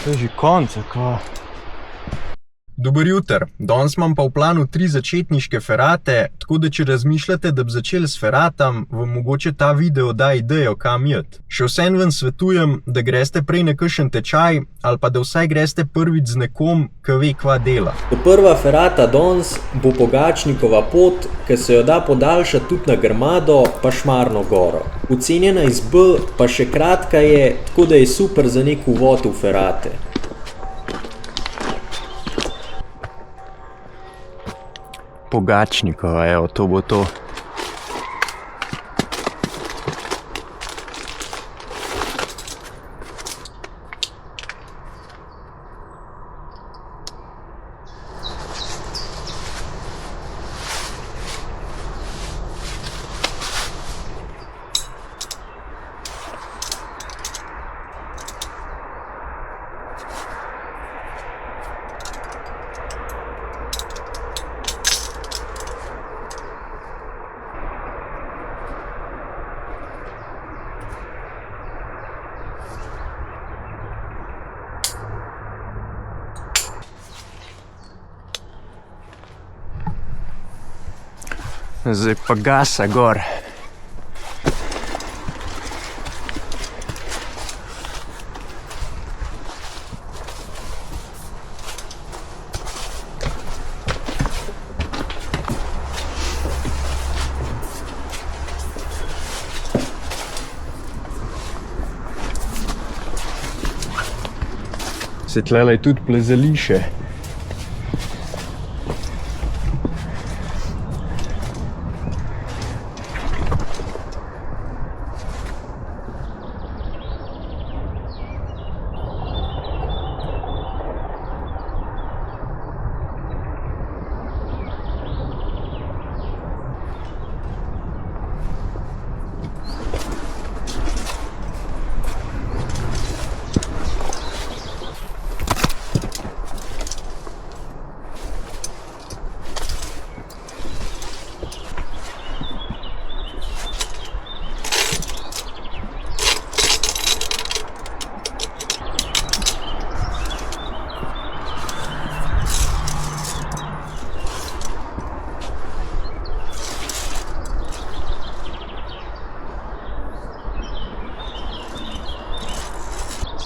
To je že konec, ko. Dober juter, danes imam pa v planu 3 začetniške ferate, tako da če razmišljate, da bi začeli s feratam, vam mogoče ta video da idejo, kam iti. Še vsem vam svetujem, da greste prej na kakšen tečaj, ali pa da vsaj greste prvič z nekom, ki ve, kva dela. Prva ferata danes bo Pogačnikova pot, ki se jo da podaljšati tudi na Grmado pa Šmarno goro. Ocenjena iz B, pa še kratka je, tako da je super za nek uvod v ferate. Pogačnikova, evo, to bo to. Zdaj pa gasa gor. Se tlele je tudi plezališče.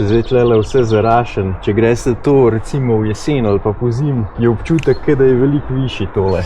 Se zdaj tlele vse zarašen. Če greste to recimo v jesen ali pa pozimi, je občutek, da je veliko višji tole.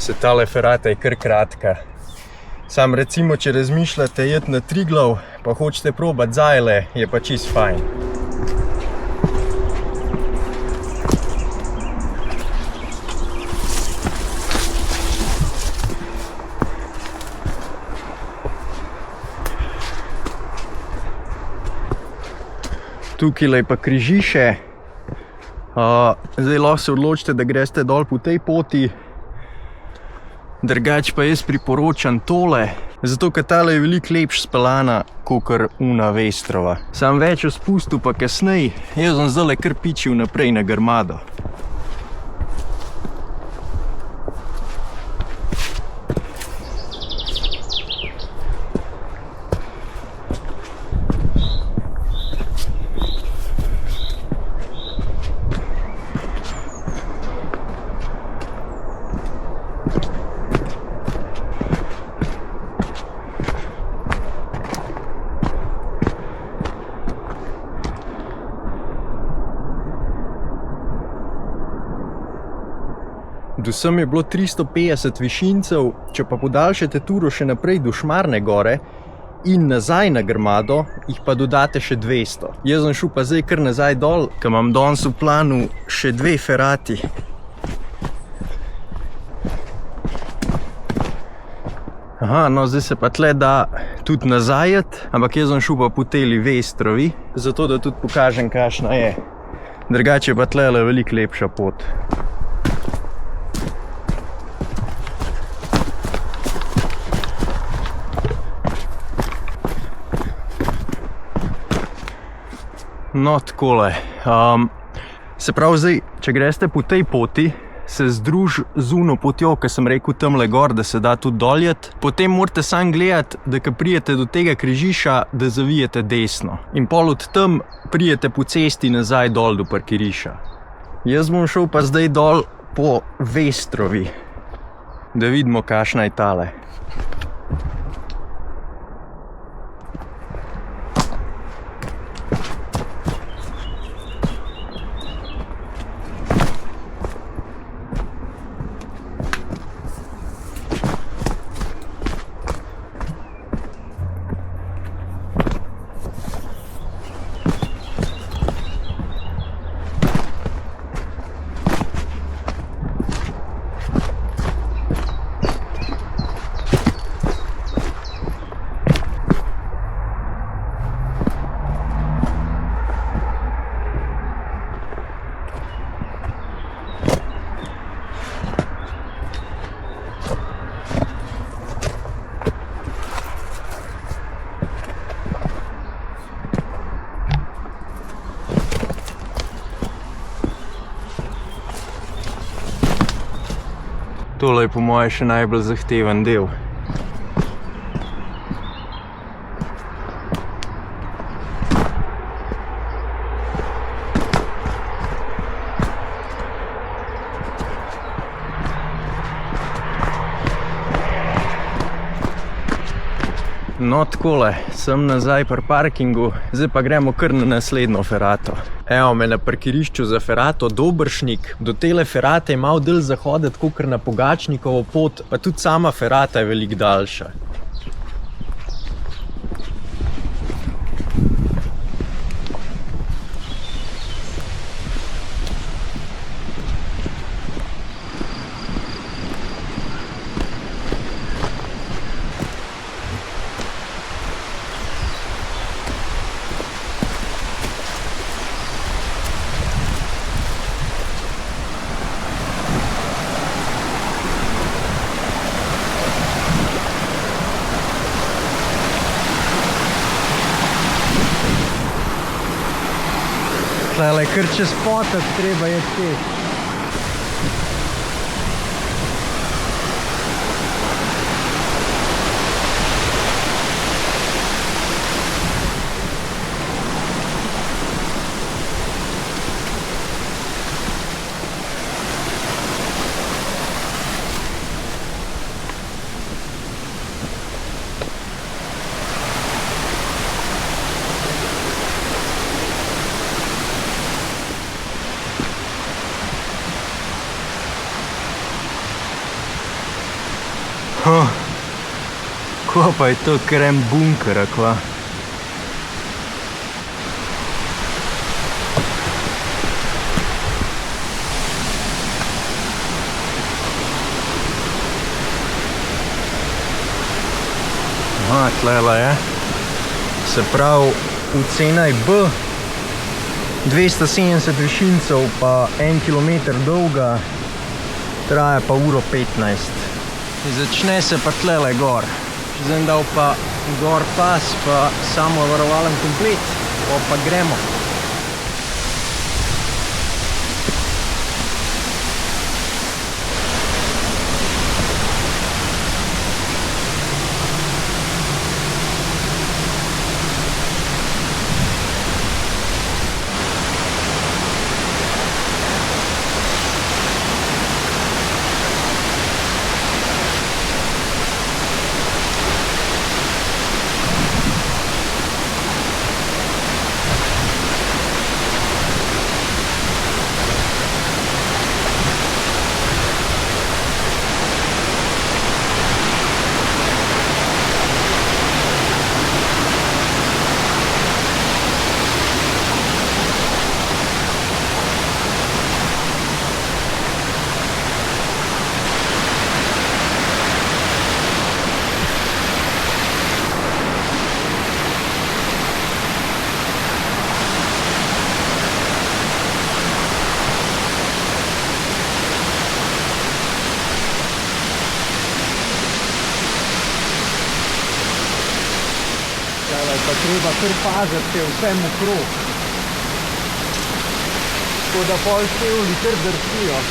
Se tale ferata je kar kratka. Sam recimo, če razmišljate iti na Triglav, pa hočete probati zajle, je pa čist fajn. Tukaj je pa križišče, Zdaj lahko se odločite, da greste dol po tej poti. Drugače pa jaz priporočam tole, zato ker tale je veliko lepš speljana kakor una Vestrova. Sam več o spustu pa kasneje, jaz sem zdajle kar pičil naprej na Grmado. Do sem je bilo 350 višincev, če pa podaljšate turo še naprej do Šmarne gore in nazaj na Grmado, jih pa dodate še 200. Jaz sem šel pa zdaj kar nazaj dol, ker imam danes v planu še 2 ferati. Aha, no zdaj se pa tle da tudi nazajati, ampak jaz sem šel pa po teli Vestrovi, zato da tudi pokažem, kakšna je. Drugače je pa tlele veliko lepša pot. No, takole. Se pravi zdaj, če greste po tej poti, se združ z uno potjo, ki sem rekel tamle gor, da se da tudi doljet. Potem morate sam gledati, da ko prijete do tega križišča, da zavijete desno. In pol od tam prijete po cesti nazaj dol do parkirišča. Jaz bom šel pa zdaj dol po Vestrovi, da vidimo, kakšna je tale. Tole je po moje še najbolj zahteven del. No, takole, sem nazaj pri parkingu, zdaj pa gremo kar na naslednjo ferato. Evo me na parkirišču za ferato Dobršnik. Do tele ferate je malo dlje zahoditi kakor na Pogačnikovo pot, pa tudi sama ferata je veliko daljša. Tlele, kar čez potok treba je peš. Ko pa je to krem bunkera, kva? Aha, tlela je. Se pravi, v C naj B 270 višincev pa 1 km dolga, traja pa 1:15. Začne se pa tlele gor. Če sem dal pa gor pas, pa samo varovalen komplet, pa gremo. Pa treba kar paziti, je vse mokro. Tako da pol čevlji kar drsijo.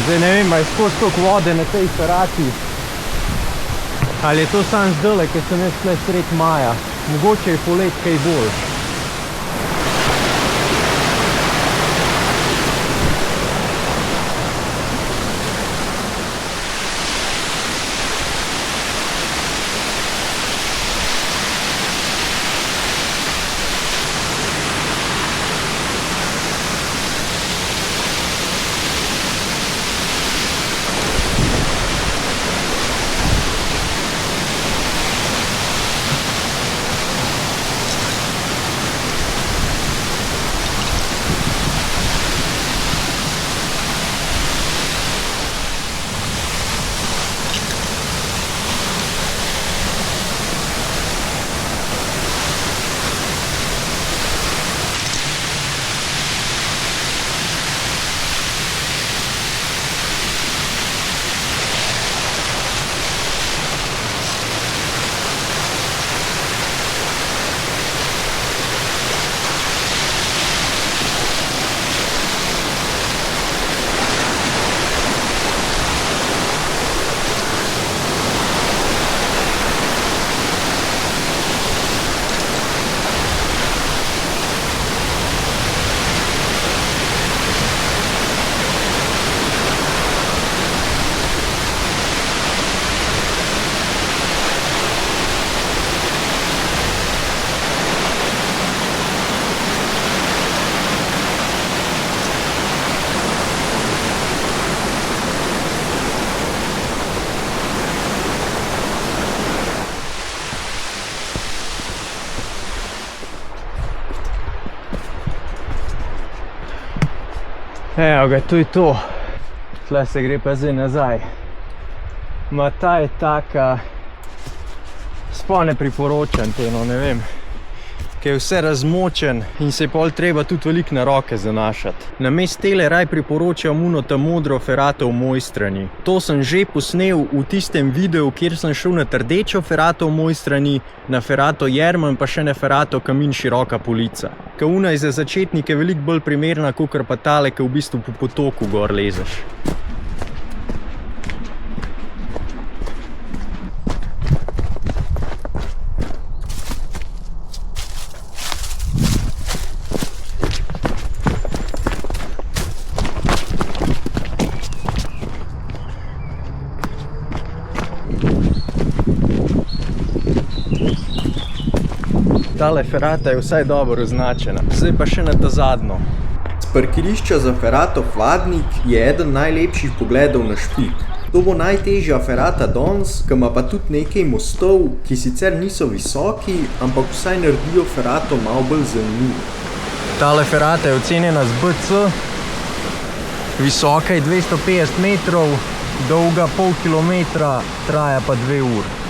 Zdaj ne vem, je skozi toliko vode na tej ferati. Ali je to sam zdajle, ker sem jaz tle sred maja. Mogoče je polet kaj bolj. Evo ga, to je to. Tle se gre pa zdaj nazaj. Ma ta je taka, sploh ne priporočam te, no ne vem. Ker je vse razmočen in se je pol treba tudi veliko na roke zanašati. Namesto tele raj priporočam uno ta modro Ferrato v Mojstrani. To sem že posnel v tistem videu, kjer sem šel na rdečo Ferrato v Mojstrani, na Ferrato Jerman pa še na Ferrato Kamin široka polica. Ker una je za začetnike veliko bolj primerna, kakor pa tale, ki v bistvu po potoku gor lezeš. Tale Ferrata je vsaj dobro označena. Zdaj pa še na ta zadnjo. Z parkirišča za Ferrato Hladnik je eden najlepših pogledov na Špik. To bo najtežja Ferrata Dons, ki ima pa tudi nekaj mostov, ki sicer niso visoki, ampak vsaj naredijo Ferrato malo bolj zanimivo. Tale Ferrata je ocenjena z BC. Visoka je 250 metrov, dolga pol kilometra, traja pa 2 uri.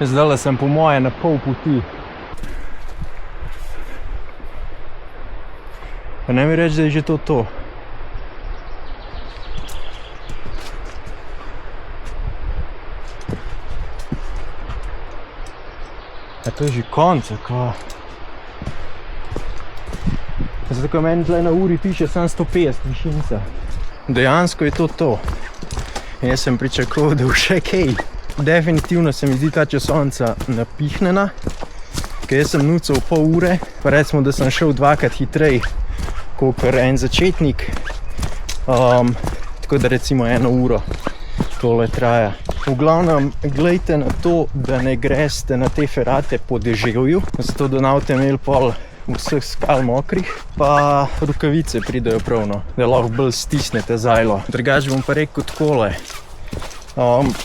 Zdaj sem po moje na pol poti. Pa ne mi reči, da je že to. A to je že konec, kako? Zato, ko meni tle na uri piše 150 višinca. Dejansko je to. Jaz sem pričakoval, da bo še kaj. Definitivno se mi zdi ta časovnica napihnjena, ker jaz sem nucal pol ure, pa recimo, da sem šel dvakrat hitrej, kakor en začetnik. Tako da recimo 1 uro tole traja. V glavnem, glejte na to, da ne greste na te ferate po deževju, zato da ne boste imeli pol vseh skal mokrih, pa rokavice pridejo prav, no, da lahko bolj stisnete zajlo. Drugače bom pa rekel takole.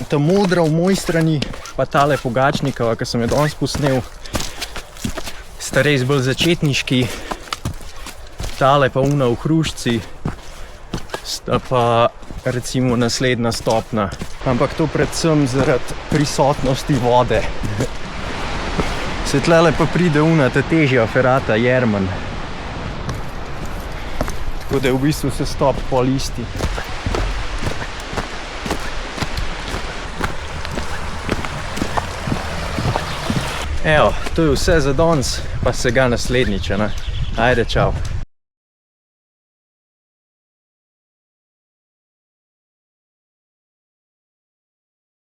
Ta modra v moji strani, pa tale Pogačnikova, ki sem jo danes posnel, sta res bolj začetniški. Tale pa una v Hrušci sta pa recimo naslednja stopna. Ampak to predvsem zaradi prisotnosti vode. Se tlele pa pride una ta težja ferata Jerman. Tako da je v bistvu se stop pol isti. Evo, to je vse za danes, pa se ga naslednjič, ne? Ajde, čau.